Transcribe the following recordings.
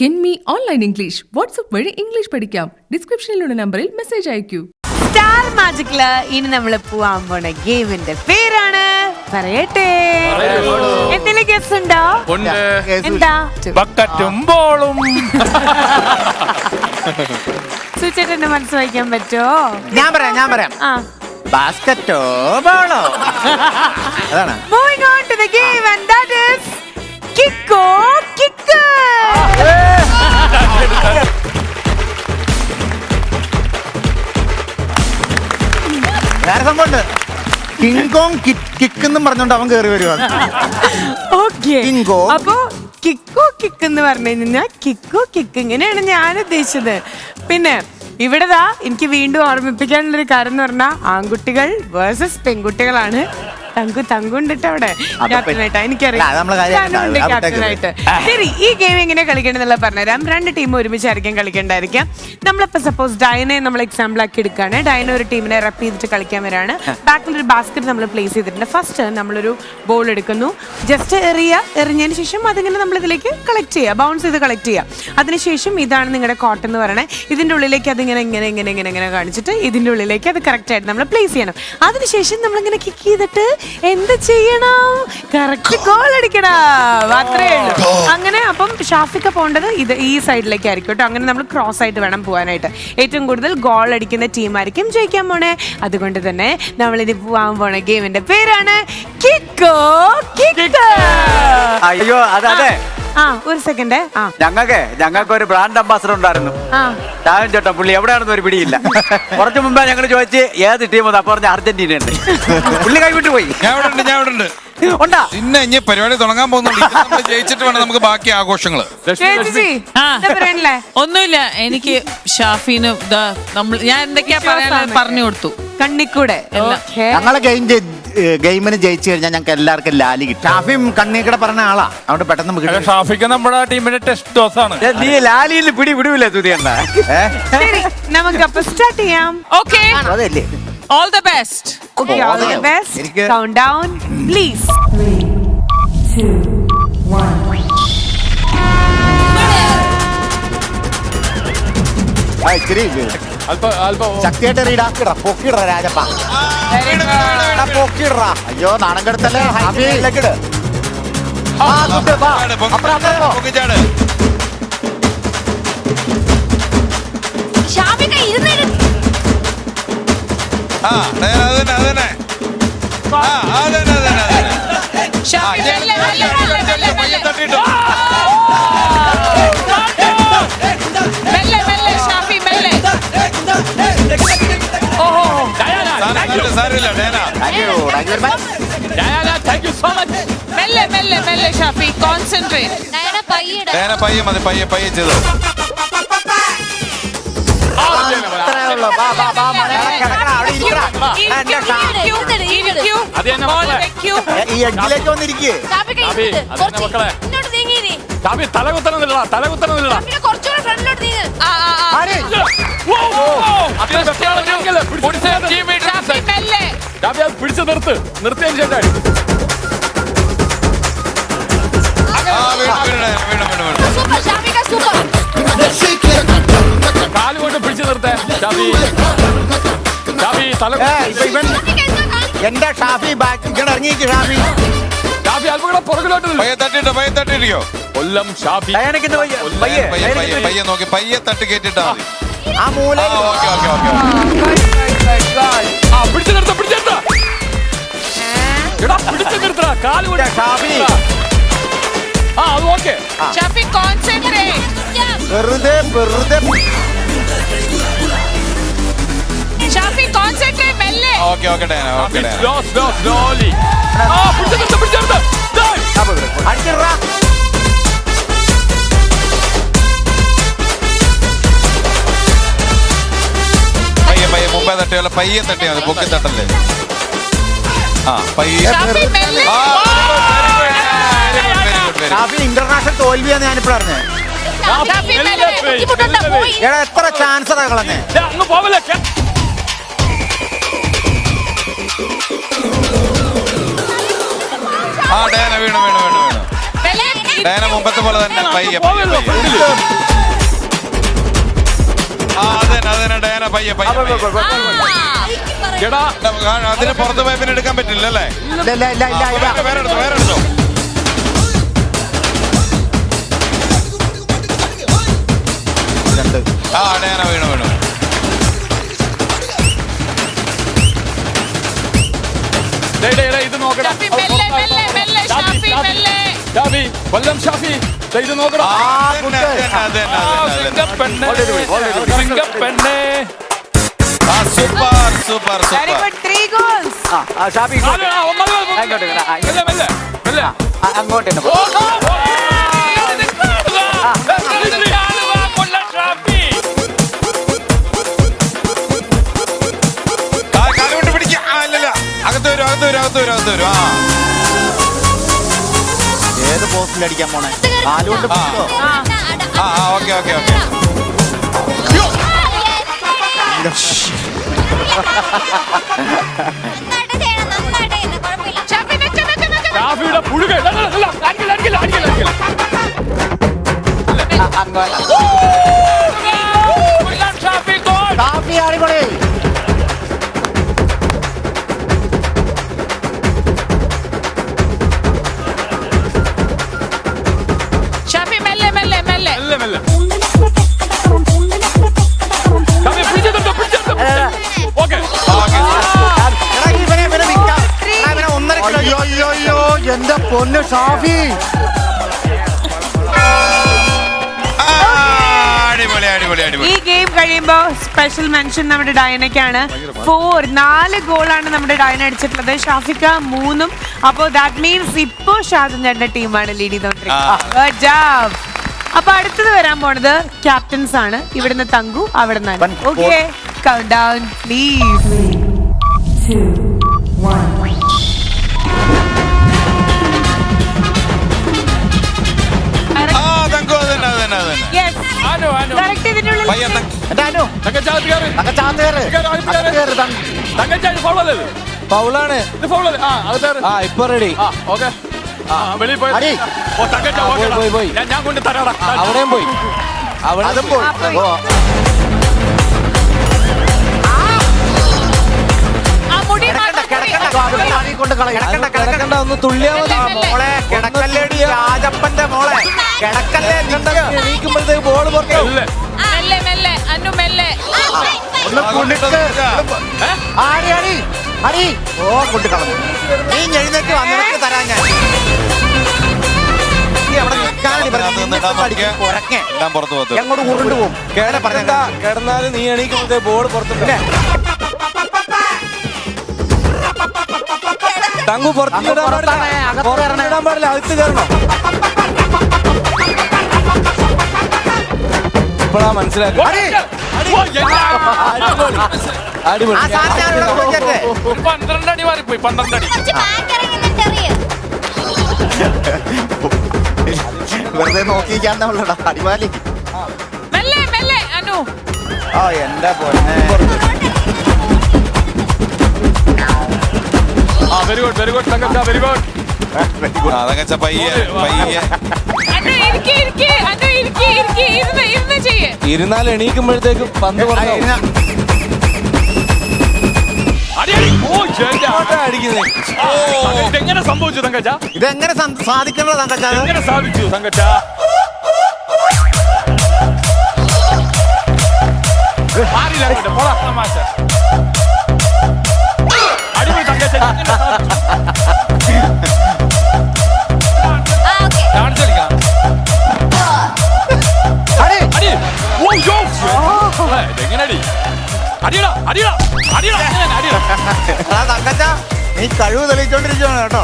കെൻമി online English WhatsApp വഴി English പഠിക്കാം. ഡിസ്ക്രിപ്ഷനിലുള്ള നമ്പറിൽ മെസ്സേജ് അയക്കൂ. സ്റ്റാർ മാജിക്കില് ഇനി നമ്മൾ പോവാൻ പോണ ഗെയിമിന്റെ പേരാണ് പറയട്ടെ. എന്തെങ്കിലും ഗസ് ഉണ്ടോ? എന്താ? ബക്കറ്റും ബോളും. സുചേട്ടന്റെ മനസ്സ് വായിക്കാൻ പറ്റോ? ഞാൻ പറയാം. ആ, ബാസ്കറ്റോ ബോളോ അതാണ്. Moving on to the game and that is കിക്കോ കിക്ക്. വേറെ സംഭവമുണ്ട്. കിങ്കോങ് കിക്ക് എന്നും പറഞ്ഞോണ്ട് അവൻ കേറി വരുവാ. ഓക്കേ, കിങ്കോ. അപ്പൊ കിക്കോ കിക്ക് എന്ന് പറഞ്ഞു കഴിഞ്ഞാൽ കിക്കോ കിക്ക് ഇങ്ങനെയാണ് ഞാൻ ഉദ്ദേശിച്ചത്. പിന്നെ ഇവിടെതാ എനിക്ക് വീണ്ടും ഓർമ്മിപ്പിക്കാനുള്ളൊരു കാര്യം എന്ന് പറഞ്ഞാൽ ആൺകുട്ടികൾ വേഴ്സസ് പെൺകുട്ടികളാണ്. തങ്കുണ്ടിട്ട് അവിടെ ക്യാപ്റ്റനായിട്ടാ എനിക്കറിയാം. ശരി, ഈ ഗെയിം എങ്ങനെ കളിക്കണമെന്നുള്ള പറഞ്ഞുതരാം. 2 ടീം ഒരുമിച്ചായിരിക്കും കളിക്കേണ്ടായിരിക്കാം. നമ്മളിപ്പോ സപ്പോസ് ഡയനെ നമ്മൾ എക്സാമ്പിൾ ആക്കി എടുക്കുകയാണ്. ഡയന ഒരു ടീമിനെ റെപ്പ് ചെയ്തിട്ട് കളിക്കാൻ വരാണ്. ബാക്കിലൊരു ബാസ്ക്കറ്റ് നമ്മൾ പ്ലേസ് ചെയ്തിട്ടുണ്ട്. ഫസ്റ്റ് നമ്മളൊരു ബോൾ എടുക്കുന്നു. ജസ്റ്റ് എറിഞ്ഞതിന് ശേഷം അതിങ്ങനെ നമ്മൾ ഇതിലേക്ക് കളക്ട് ചെയ്യുക, ബൗൺസ് ചെയ്ത് കളക്ട് ചെയ്യുക. അതിനുശേഷം ഇതാണ് നിങ്ങളുടെ കോട്ട് എന്ന് പറയുന്നത്. ഇതിന്റെ ഉള്ളിലേക്ക് അതിങ്ങനെ ഇങ്ങനെ കാണിച്ചിട്ട് ഇതിന്റെ ഉള്ളിലേക്ക് അത് കറക്റ്റ് ആയിട്ട് നമ്മൾ പ്ലേസ് ചെയ്യണം. അതിനുശേഷം നമ്മളിങ്ങനെ കിക്ക് ചെയ്തിട്ട് എന്ത് ചെയ്യണം? കറക്റ്റ് ഗോൾ അടിക്കണം. അത്രേ ഉള്ളൂ. അങ്ങനെ അപ്പം ഷാഫിക്ക പോകേണ്ടത് ഈ സൈഡിലേക്ക് ആയിരിക്കും കേട്ടോ. അങ്ങനെ നമ്മൾ ക്രോസ് ആയിട്ട് വേണം പോകാനായിട്ട്. ഏറ്റവും കൂടുതൽ ഗോൾ അടിക്കുന്ന ടീമായിരിക്കും ജയിക്കാൻ പോണേ. അതുകൊണ്ട് തന്നെ നമ്മളിത് പോവാൻ പോണ ഗെയിമിന്റെ പേരാണ് കിക്കോ കിക്ക്. അയ്യോ അതെ. ഒരു സെക്കൻഡ്. ഞങ്ങൾക്ക് ഒരു ബ്രാൻഡ് അംബാസഡർ ഉണ്ടായിരുന്നു, ടാവൻ ചേട്ടൻ. പുള്ളി എവിടെയാണെന്ന് ഒരു പിടിയില്ല. കുറച്ചു മുമ്പേ ഞങ്ങൾ ചോദിച്ച് ഏത് ടീം അപ്പൊ പറഞ്ഞ അർജന്റീന ഉണ്ട്. പുള്ളി കൈവിട്ട് പോയി. ഞാൻ ഇവിടെ ഉണ്ട്. പിന്നെ ഇനി പരിപാടി തുടങ്ങാൻ പോകുന്നുണ്ട്. ജയിച്ചിട്ട് വേണം നമുക്ക് ബാക്കി ആഘോഷങ്ങള്. ഒന്നുമില്ല, എനിക്ക് ഷാഫിന് ഞാൻ എന്തൊക്കെയാ പറയാൻ പറഞ്ഞു കൊടുത്തു. കണ്ണിക്കൂടെ ഞങ്ങളെ ഗെയിമിന് ജയിച്ചു കഴിഞ്ഞാൽ ഞങ്ങൾക്ക് എല്ലാവർക്കും ലാലി കിട്ടും. ഷാഫിയും കണ്ണീക്കടെ പറഞ്ഞ ആളാ, അതുകൊണ്ട് പെട്ടെന്ന് ഷാഫിക്ക് നമ്മുടെ ടീമിന്റെ ടെസ്റ്റ് ഡോസ് ആണ്. നീ ലാലിയിൽ പിടിവിടൂലേ തുതിയണ്ട. നമുക്ക് അപ്പൊ സ്റ്റാർട്ട് ചെയ്യാം. ഓക്കെ, അതല്ലേ. all the best. Okay, all the best. Count down, please. 3, 2, 1. ശക്തിയായിട്ട് പൊക്കിട രാജപ്പ. പൊക്കിട. അയ്യോ നാണം കെടുത്തല്ലേ. മെല്ലെ ഷാഫി, കോൺസെൻട്രേറ്റ്. പയ്യെ മതി, പയ്യെ ചെയ്തോ. ഈ എഡ്ജിലേക്ക് വന്നിരിക്കേ. തലകുത്തണമെന്നില്ല. പിടിച്ചു നിർത്തിയതിന് ശേഷം കാലുകൊണ്ട് പിടിച്ചു നിർത്തേ. എന്റെ ഷാഫി ഇറങ്ങിയിരിക്കും. ഷാഫി അല്പം പുറകിലോട്ട് തട്ടിട്ടോ. കൊല്ലം ഷാഫി പയ്യെ നോക്കി പയ്യെ തട്ടി കേട്ടിട്ടാ മതി. ആ മൂല. പിടിച്ചു നിർത്ത കാലുകൊണ്ട് ഷാഫി. അത് ഓക്കെ. ഷാഫി കോൺസെൻട്രേറ്റ്. വെറുതെ ഷാഫി കോൺസെൻട്രേറ്റ്. മെല്ലെ. Okay slowly. പിടിച്ചു നിർത്ത. അടിച്ചിടാ. പയ്യെ മുമ്പേ തട്ടിയല്ല, പയ്യെ തട്ടിയാ മതി. പൊക്കി തട്ടല്ലേ. ഇന്റർനാഷണൽ തോൽവിയാന്ന് ഞാനിപ്പോ പറഞ്ഞത്. എത്ര ചാൻസറാ കളഞ്ഞേ. അങ്ങ് പോവല്ലേ. ഡയന വീണു. ഡയന മുമ്പത്തെ പോലെ തന്നെ പയ്യെ ഡയാന പയ്യെ എടാ അതിന് പുറത്ത് പോയി പിന്നെ എടുക്കാൻ പറ്റില്ല അല്ലേ? വേറെ എടുത്തോ. ആ ഡയാന വീണു. ഇത് നോക്കടാ കൊല്ലം ഷാഫി, ഇത് നോക്കടാ. Super very good 3 goals. Shafi അങ്ങോട്ട് കാലുകൊണ്ട് പിടിക്കുക. അല്ലല്ല, അകത്ത് വരും. ഏത് പോസ്റ്റിൽ അടിക്കാൻ പോണേ? കാലുകൊണ്ട് പിടിച്ചോ? ഓക്കെ. ഷാഫിയുടെ പുഴുക ഷാഫി അടിപൊളി. ഷാഫി മെല്ലെ അയ്യോ എന്റെ പൊന്ന് ഷാഫി. അടിപൊളി. ഈ ഗെയിം കഴിയുമ്പോ സ്പെഷ്യൽ മെൻഷൻ നമ്മുടെ ഡയനയ്ക്കാണ്. 4 ഗോളാണ് നമ്മുടെ ഡയന അടിച്ചിട്ടുള്ളത്, ഷാഫിക്ക 3. അപ്പോ ദാറ്റ് മീൻസ് ഇപ്പോ ഷാജൻ ചേട്ടന്റെ ടീമാണ് ലീഡ് ചെയ്തോണ്ടിരിക്കുന്നത്. അപ്പൊ അടുത്തത് വരാൻ പോണത് ക്യാപ്റ്റൻസ് ആണ്. ഇവിടുന്ന് തങ്കു, അവിടുന്ന് ഓക്കെ. Count down please. 2, 1. ഫൗളാണ് ഇപ്പൊ റെഡി. പോയി ഞാൻ കൊണ്ട് തരാടാ. അവിടെയും പോയി. ഒന്ന് തുള്ളിയാ മതി. മോളെ കിടക്കല്ലേടി രാജപ്പന്റെ മോളെ, കിടക്കല്ലേ. എണീക്കുമ്പോഴത്തേക്ക് ബോൾ പുറത്തു. ഒന്ന് കുണ്ടിട്ട് അടി. ഓ കുട്ടി കളഞ്ഞു. നീ എഴുന്നേറ്റ് വന്നിട്ട് തരാൻ ഞാൻ. എങ്ങോട്ട് ഉരുണ്ടു പോകും. കിടന്നാലും നീ എണീക്കുമ്പോഴത്തേക്ക് ബോൾ പുറത്തുണ്ട്. തങ്കു പുറത്തിടാൻ പാടില്ല, അകത്ത് കയറണം. ഇപ്പഴാ മനസ്സിലാക്കി. അടിപൊളി. 12 അടി മാറിപ്പോയി. 12 അടി വെറുതെ നോക്കിക്കാൻ നമ്മളുടെ അടിമാലി. ആ എന്റെ പൊന്നെ. വെരി ഗുഡ് തങ്കച്ച, വെരി ഗുഡ്. തങ്കച്ച പയ്യെ ഇരുന്നാൽ എണീക്കുമ്പോഴത്തേക്കും പന്ത് എങ്ങനെ സംഭവിച്ചു തങ്കച്ച? ഇതെങ്ങനെ സാധിക്കണോ തങ്കച്ച? എങ്ങനെ സാധിച്ചു തങ്കച്ച? അടിപൊളി തങ്കച്ച. തങ്കച്ച നീ കഴിവ് തെളിയിച്ചോണ്ടിരിക്കുകയാണ് കേട്ടോ.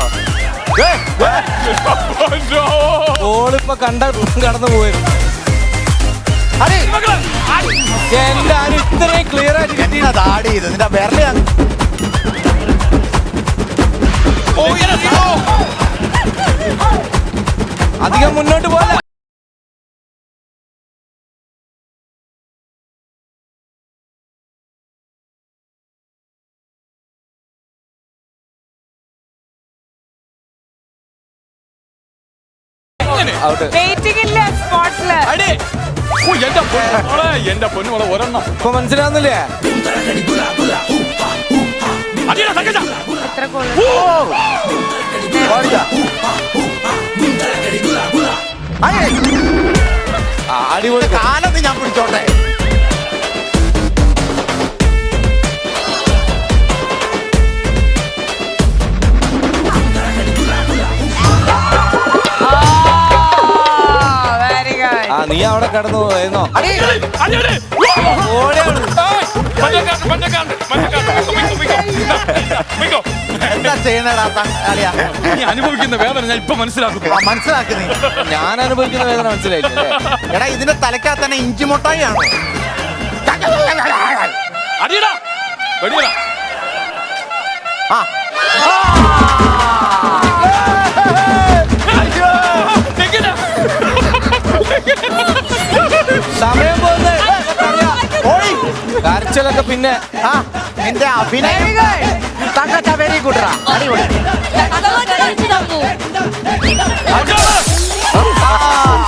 ഓളിപ്പോ കടന്നു പോയത്. എന്റെ അനു ഇത്രയും ക്ലിയർ ആയിട്ട് കിട്ടിയത് ആഡ് ചെയ്ത് നിന്റെ വിരല് അധികം മുന്നോട്ട് പോലെ. വെയിറ്റിംഗ് ഇല്ല സ്പോട്ടില്. എന്റെ എന്റെ പൊന്നു ഒരെണ്ണം ഇപ്പൊ മനസ്സിലാവുന്നില്ലേ? എത്ര ഗോൾ പാടിക്കാ. ആ, അടിപൊളി. കാലത്ത് ഞാൻ പിടിച്ചോട്ടെ. Very good. ആ, നീ അവിടെ കിടന്നു പോയിരുന്നോ? എന്താ ചെയ്യണടാ അളിയാ? നീ അനുഭവിക്കുന്ന വേദന ഞാൻ ഇപ്പൊ മനസ്സിലാക്കുന്നു. മനസ്സിലാക്കി നീ. ഞാൻ അനുഭവിക്കുന്ന വേദന മനസ്സിലായില്ലേ? എടാ ഇതിന്റെ തലക്കകത്ത് തന്നെ ഇഞ്ചി മുട്ടായി ആണോ? അടിയടാ വെടിയടാ. ആ സമയം പോകുന്നത് ഓടി. കരച്ചിലൊക്കെ പിന്നെ. ആ നിന്റെ അഭിനയം തങ്കച്ച വെരി ഗുഡ്റാ. അടിപൊളി.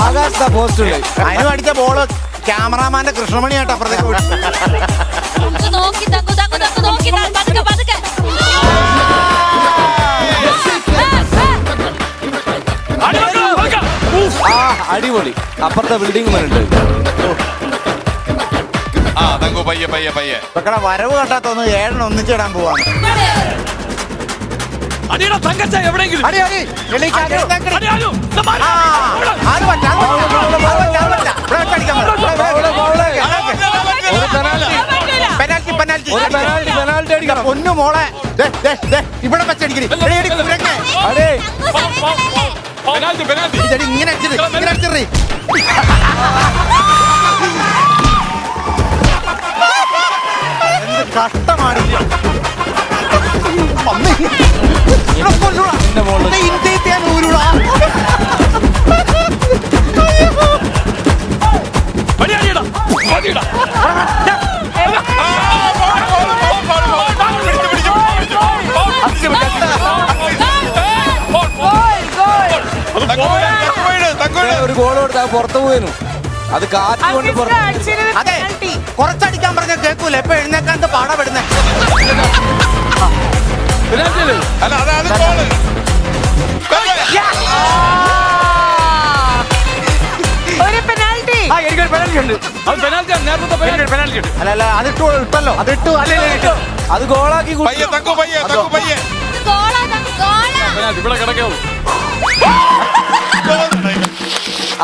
ആകാശ പോസ്റ്റുണ്ട്. അതിന് അടിച്ച ബോള് ക്യാമറാമാന്റെ കൃഷ്ണമണിയായിട്ട് അപ്പുറത്തേക്ക് വിട്ടു. നോക്കി തക്കു തക്കു തക്കു നോക്കി പതുക്കെ പതുക്കെ ആ, അടിപൊളി. അപ്പുറത്തെ ബിൽഡിംഗ് ഉണ്ട്. ആ തങ്കു പയ്യെ പയ്യെ പയ്യെ. ഇപ്പൊക്കടെ വരവ് കണ്ടാത്തൊന്ന് 7 ഒന്നിച്ചിടാൻ പോവാണ്. അടിയടാ തങ്കച്ച എവിടെയെങ്കിലും. അടി അടി എണീക്കാതെ. അടി, ആലു. ദാ മാറി. ആ, അത് പറ്റില്ല, അത് പറ്റില്ല, അത് പറ്റില്ല, അത് പറ്റില്ല. ഇവിടെ വെച്ചടിക്കാൻ പറ്റില്ല. ഒരു പെനാൽറ്റി. Penalty, penalty. ഒരു പെനാൽറ്റി, പെനാൽറ്റി അടിക്കണം. പൊന്നു മോളെ ദേ, ദേ, ദേ, ഇവിടെ വെച്ചടിക്കണി. അടേ, പെനാൽറ്റി പെനാൽറ്റി. ഇങ്ങനെ അടിച്ചിട്ട് ഇങ്ങനെ അടിച്ചിട്ട് എന്ത് കഷ്ടമാണ് ഇത്. അമ്മേ. ഇവിടെ കൊല്ലൂടാ. നിന്റെ മോള്. ദേ ഇന്ത്യത്തെ ഞാൻ ഊരൂടാ. അടി, അടിയടാ. അടിയടാ. ഒരു ഗോൾ കൊടുത്ത് അത് പുറത്തു പോയിരുന്നു. അത് കാറ്റ് കൊണ്ട് പുറത്ത്. അതെ കുറച്ചടിക്കാൻ പറഞ്ഞ കേൾക്കൂല. എപ്പൊ എഴുന്നേക്കാണ്ട് പാടപെടുന്നേ. അല്ല അതാണ് ഗോള്. ഒരു പെനാൽറ്റി. ആ, എനിക്കൊരു പെനാൽറ്റി ഉണ്ട്. അത് പെനാൽറ്റിയാണ്. നേരത്തെ പെനാൽറ്റി. പെനാൽറ്റി ഉണ്ട്. അല്ല അല്ല അതിട്ടു ഇട്ടല്ലോ. അതിട്ടു അല്ലേ ഇട്ടു. അത് ഗോളാക്കി പയ്യെ തങ്കു പയ്യെ തങ്കു പയ്യെ. ഗോളാ ഗോളാ പെനാൽറ്റി ഇവിടെ കിടക്കാവൂ.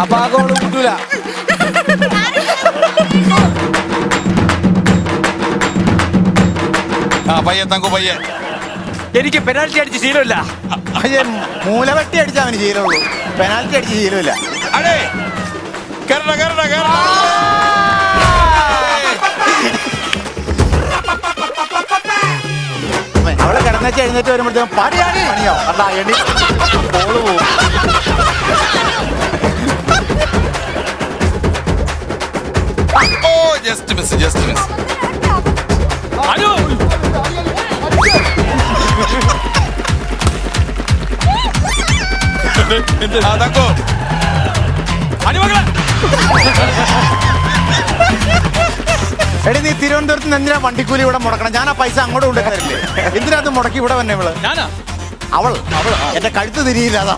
അപ്പൊ ആ ഗോള് കിട്ടൂല. ആ പയ്യെ തങ്കു പയ്യെ. എനിക്ക് പെനാൽറ്റി അടിച്ച് ശീലമില്ല. അയ്യേ, മൂലവെട്ടി അടിച്ചാൽ അവന് ശീലമുള്ളൂ. പെനാൽറ്റി അടിച്ച് ശീലമില്ല. അടേ കേറണ കേറണ കേറണ. അവിടെ കിടന്നേച്ച് എഴുന്നേറ്റ് വരുമ്പോഴത്തേക്കും പണിയാണ് പണിയോ അല്ല എണി ബോള് പോകും. ഓ ജസ്റ്റ് മിസ് ജസ്റ്റ് മിസ്. അയ്യോ ആ തങ്കു അടിമകളെ. എടി നീ തിരുവനന്തപുരത്ത് നിന്ന് എന്തിനാ വണ്ടിക്കൂലി ഇവിടെ മുടക്കണം? ഞാൻ ആ പൈസ അങ്ങോട്ട് കൊണ്ടു തരില്ലേ? എന്തിനാ അത് മുടക്കി ഇവിടെ വന്നെ ഇവള്? ഞാനാ അവൾ എന്റെ കഴുത്ത് തിരിയില്ല അതാ.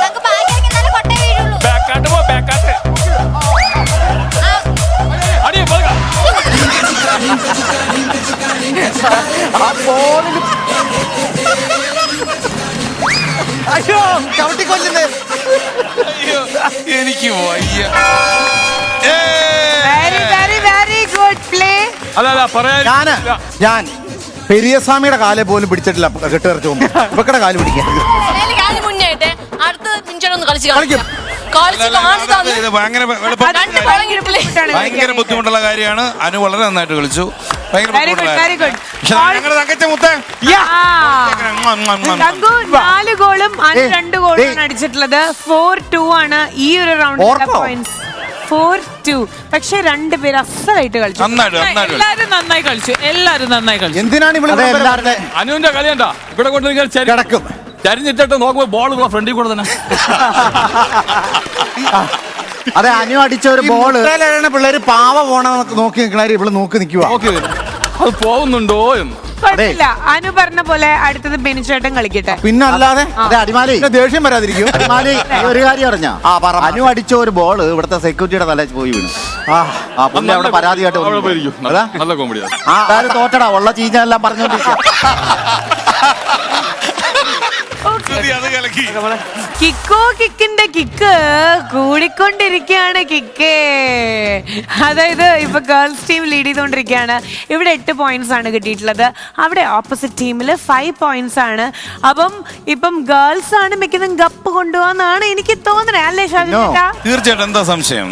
നമുക്ക് ബാഗിലേക്ക് നല്ല കൊട്ട വീഴുള്ളൂ ബാക്കാട്ട് പോ ബാക്കാട്ട്. അടി പോക. ആ ബോളിൽ അയ്യോ ചവിട്ടിക്കൊല്ലുന്നേ. അയ്യോ എനിക്ക് വയ്യ. Very very very good play. അല്ല അല്ല പറയാൻ ഞാൻ പെരിയസ്വാമിയുടെ കാലെ പോലും പിടിച്ചിട്ടില്ല. കെട്ടുകറച്ചു ഇവക്കടെ കാല് പിടിക്കാൻ ഞാൻ മുന്നേറ്റെ അടുത്ത മിനിറ്റൊന്ന് കളിച്ച് കളിക്കും. ഇത് ഭയങ്കര ഭയങ്കര ബുദ്ധിമുട്ടുള്ള കാര്യമാണ്. അനു വളരെ നന്നായിട്ട് കളിച്ചു. ഭയങ്കര വെരി ഗുഡ് വെരി ഗുഡ്. പക്ഷെ ഞങ്ങളുടെ തങ്കച്ച മുത്തേ തങ്കു 4 ഗോളും അനു 2 ഗോളും അടിച്ചിട്ടുള്ളത്. 4-2 ആണ് ഈ ഒരു റൗണ്ടിലെ ഓർക്കോ? പോയിന്റ്സ്. 4-2. പക്ഷെ രണ്ടുപേര് അസലായിട്ട് കളിച്ചു. നന്നായിട്ട് നന്നായിട്ട് എല്ലാരും നന്നായി കളിച്ചു. എല്ലാരും നന്നായി കളിച്ചു. എന്തിനാണ് ഇവിടെ എല്ലാവരുടെ അനുവിന്റെ കളിയണ്ട ഇവിടെ കൊണ്ട് കിടക്കും. ചരിഞ്ഞിട്ടിട്ട് നോക്കുമ്പോ ബോൾ ഫ്രണ്ടിൽ കൂടെ തന്നെ. അതെ, അനു അടിച്ച ഒരു ബോള് പിള്ളേര് പാവ പോണ നോക്കി നിൽക്കണ ഇവള് നോക്കി നിൽക്കുക. നോക്കി അത് പോകുന്നുണ്ടോ എന്ന്. കുഴപ്പമില്ല, അനു പറഞ്ഞ പോലെ അടുത്തത് ബെനിച്ചേട്ടൻ കളിക്കട്ടെ. പിന്നെ അല്ലാതെ അതെ അടിമാലി ദേഷ്യം വരാതിരിക്കും. അടിമാലി നീ ഒരു കാര്യം അറിഞ്ഞാ അനു അടിച്ച ഒരു ബോള് ഇവിടുത്തെ സെക്യൂരിറ്റിയുടെ തലയിൽ പോയി വീണു. ആ പുള്ളി അവിടെ പരാതിയായിട്ട് അവിടെ വന്നു. പോയിരിക്കും. അതാ? നല്ല കോമഡിയാ. അതായത് തോറ്റടാ ഉള്ള ചീഞ്ഞെല്ലാം പറഞ്ഞോണ്ടിരിക്കുക. അത് കലക്കി. കിക്കോ കിക്കിന്റെ കിക്ക് കൂടിക്കൊണ്ടിരിക്കുകയാണ് കിക്കേ. അതായത് ഇപ്പൊ ഗേൾസ് ടീം ലീഡ് ചെയ്തുകൊണ്ടിരിക്കുകയാണ്. ഇവിടെ 8 പോയിന്റ്സ് ആണ് കിട്ടിയിട്ടുള്ളത്. അവിടെ ഓപ്പോസിറ്റ് ടീമില് 5 പോയിന്റ്സ് ആണ്. അപ്പം ഇപ്പം ഗേൾസ് ആണ് മിക്കതും ഗപ്പ് കൊണ്ടുപോകാന്നാണ് എനിക്ക് തോന്നുന്നത്, അല്ലേ ഷാജേട്ടാ? തീർച്ചയായിട്ടും. എന്താ സംശയം?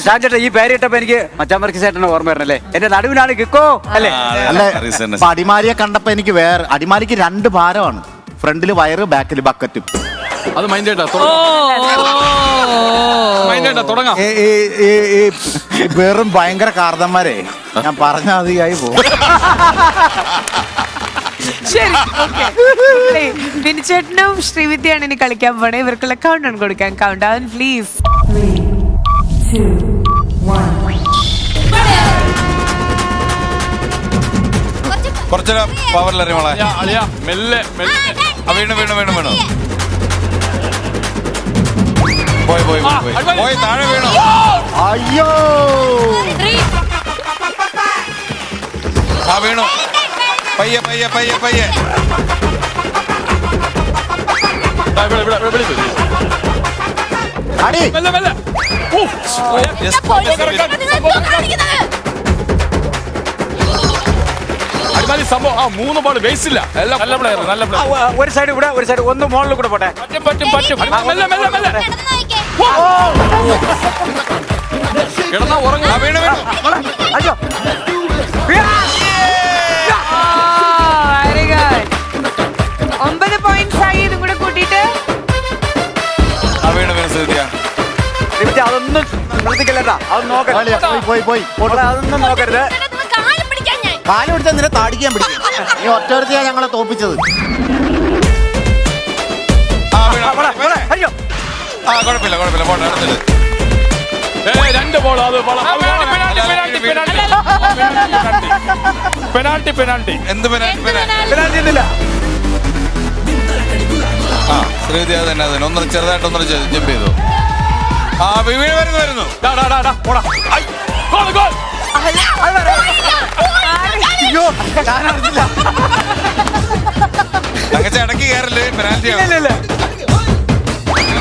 ഷാജേട്ടാ ഈ പേര് ഇട്ടപ്പോ എനിക്ക് മച്ചാമർക്ക് ചേട്ടന് ഓർമ്മ വരണല്ലേ? എന്റെ നടുവിനാണ് കിക്കോ അല്ലേ? അല്ലെ ഇപ്പൊ അടിമാലിയെ കണ്ടപ്പോ എനിക്ക് വേറെ അടിമാലിക്ക് 2 ഭാരമാണ്, ഫ്രണ്ടില് വയറ് ബാക്കില് ബക്കറ്റും. അത് മൈൻഡ് തുടങ്ങാം. ഈ വെറും ഭയങ്കര കാർന്നന്മാരെ ഞാൻ പറഞ്ഞ അധികമായി പോകും. ശരി, ഓക്കെ. ബിനിച്ചേട്ടനും ശ്രീവിദ്യയാണ് ഇനി കളിക്കാൻ പോണേ. ഇവർക്കുള്ള കൗണ്ട് ഡൗൺ കൊടുക്കാൻ. Count down please. 3, 2, 1. കുറച്ചൊരു പവറിലറി മോളെ. മെല്ലെ വീണു വീണു വീണു വീണു. പോയി പോയി പോയി പോയി താഴെ വീണു. അയ്യോ വീണു. പയ്യെ പയ്യെ പയ്യെ പയ്യെ. അടി മെല്ലെ മെല്ലെ. അടിമാലി സംഭവം 3 ബോൾ വേസ്റ്റ് ഇല്ല. എല്ലാം നല്ല പ്ലെയർ, നല്ല പ്ലെയർ. ഒരു സൈഡ് ഇവിടെ, ഒരു സൈഡ് ഒന്ന് മുകളിൽ കൂടെ പോട്ടെ. പറ്റും പറ്റും പറ്റും. മെല്ലെ മെല്ലെ മെല്ലെ. കിടന്നാ ഉറങ്ങും. വീണു വീണു. അയ്യോ വെരി ഗുഡ്. 9 പോയിന്റ്സ് ആയി. ഇതും കൂടെ കൂട്ടിയിട്ട് വീണു വീണു. ശ്രദ്ധിക്കാം. അതൊന്നും ശ്രദ്ധിക്കല്ലേട്ടാ, അതൊന്നും നോക്കരുത്. പോയി പോയി അതൊന്നും നോക്കരുത്. കാല് പിടിച്ചാൽ നിന്നെ താടിക്കാൻ പിടിക്കും. നീ ഒറ്റ ഞങ്ങളെ തോപ്പിച്ചത്. അയ്യോ കുഴപ്പമില്ല കുഴപ്പമില്ല. പോട്ടെ അടുത്തത്. 2 ബോൾ. അത് പെനാൾട്ടി പെനാൾട്ടി. എന്ത് പെനാൾട്ടി? പെനാൽറ്റി ഒന്നുമില്ല. ശ്രീവിദ്യ തന്നെ അതന്നെ. ഒന്നര ചെറുതായിട്ട് ഒന്നര ജമ്പ് ചെയ്തു. വരുന്നു വരുന്നു. തങ്കച്ച ഇടയ്ക്ക് കയറല്. പെനാൽറ്റി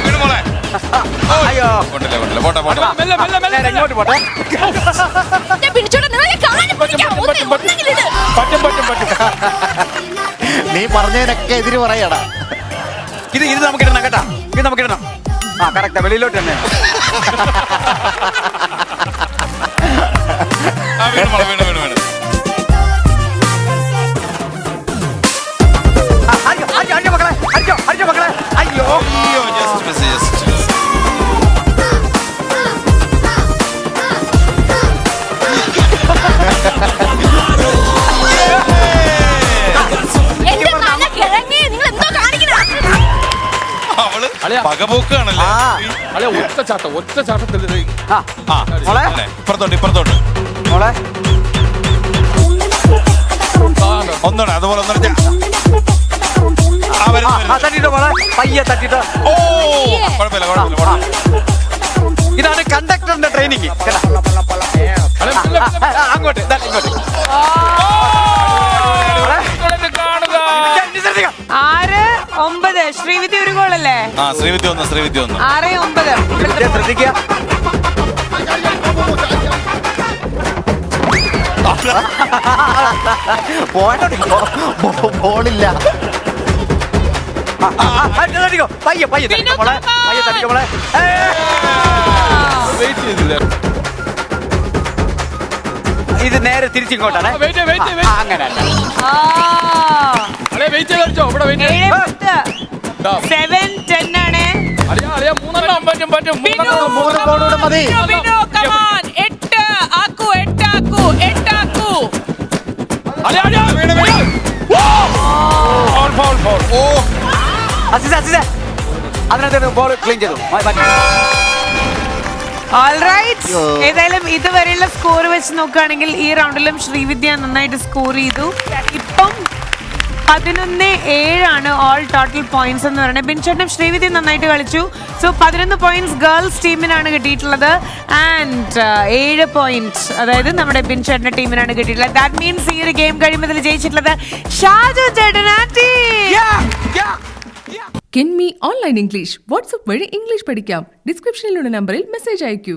വീണു മോളെ. അയ്യോ കൊണ്ടില്ല കൊണ്ടില്ല. പോട്ടെ പോട്ടെ. ഇങ്ങോട്ട് പോട്ടെ. പറ്റും പറ്റും പറ്റും. നീ പറഞ്ഞതിനൊക്കെ എതിര് പറയടാ. ഇത് നമുക്ക് ഇടണം കേട്ടാ, ഇത് നമുക്ക് ഇടണം. കറക്റ്റാ, വെളിയിലോട്ട് തന്നെ. വീണു മോളെ. വീണു വീണു വീണു. അയ്യോ മക്കളെ, അയ്യോ മക്കളെ. അയ്യോ അയ്യോ ജസ്റ്റ് മിസ് ജസ്റ്റ്. അവള് പകപോക്കാണല്ലേ. ഒറ്റ ചാട്ടത്തിൽ. ഇപ്പുറത്തോട്ട് ഇപ്പുറത്തോട്ട്. മോളെ ഒന്നുകൂടെ അതുപോലെ ഒന്നുകൂടെ. തട്ടിട്ടോ മോളെ, പയ്യെ തട്ടിട്ടോ. ഓ കുഴപ്പമില്ല കുഴപ്പമില്ല. ഇതാണ് കണ്ടക്ടറിന്റെ ട്രെയിനിങ്. അങ്ങോട്ട് ഇങ്ങോട്ട്. 6-9. ശ്രീവിദ്യ ഒരു ഗോളല്ലേ? ശ്രീവിദ്യ ഒന്ന്. ശ്രീവിദ്യ ഒന്ന്. 6-9. ശ്രദ്ധിക്കുക. ബോളില്ല. തട്ടിക്കോ പയ്യെ പയ്യെ തട്ടിക്കോ മോളെ, പയ്യെ തട്ടിക്കോ മോളെ. വെയിറ്റ് ചെയ്തില്ല. ഇത് നേരെ തിരിച്ചിങ്ങോട്ടാണ്. അങ്ങനെ 7-10 ആണ്. 3 ബോളൂടെ മതി. 8 ആക്കൂ 8 ആക്കൂ 8 ആക്കൂ. അതിനകത്ത് ബോൾ ക്ലീൻ ചെയ്തു. Alright. ഏതായാലും ഇതുവരെയുള്ള സ്കോർ വെച്ച് നോക്കുകയാണെങ്കിൽ ഈ റൗണ്ടിലും ശ്രീവിദ്യ നന്നായിട്ട് സ്കോർ ചെയ്തു. ഇപ്പം 11-7 ഓൾ ടോട്ടൽ പോയിന്റ്സ് എന്ന് പറയുന്നത്. ബിൻചേട്ടനും ശ്രീവിദ്യ നന്നായിട്ട് കളിച്ചു. സോ 11 പോയിന്റ്സ് ഗേൾസ് ടീമിനാണ് കിട്ടിയിട്ടുള്ളത് ആൻഡ് 7 പോയിന്റ്സ് അതായത് നമ്മുടെ ബിൻചേട്ടന്റെ ടീമിനാണ് കിട്ടിയിട്ടുള്ളത്. ദാറ്റ് മീൻസ് ഈ ഒരു ഗെയിം കഴിയുമ്പോൾ ജയിച്ചിട്ടുള്ളത് ഷാജു ചേട്ടനാറ്റി. കെൻമി ഓൺലൈൻ ഇംഗ്ലീഷ് വാട്സ്ആപ്പ് വഴി ഇംഗ്ലീഷ് പഠിക്കാം. ഡിസ്ക്രിപ്ഷനിലുള്ള നമ്പറിൽ മെസ്സേജ് അയക്കൂ.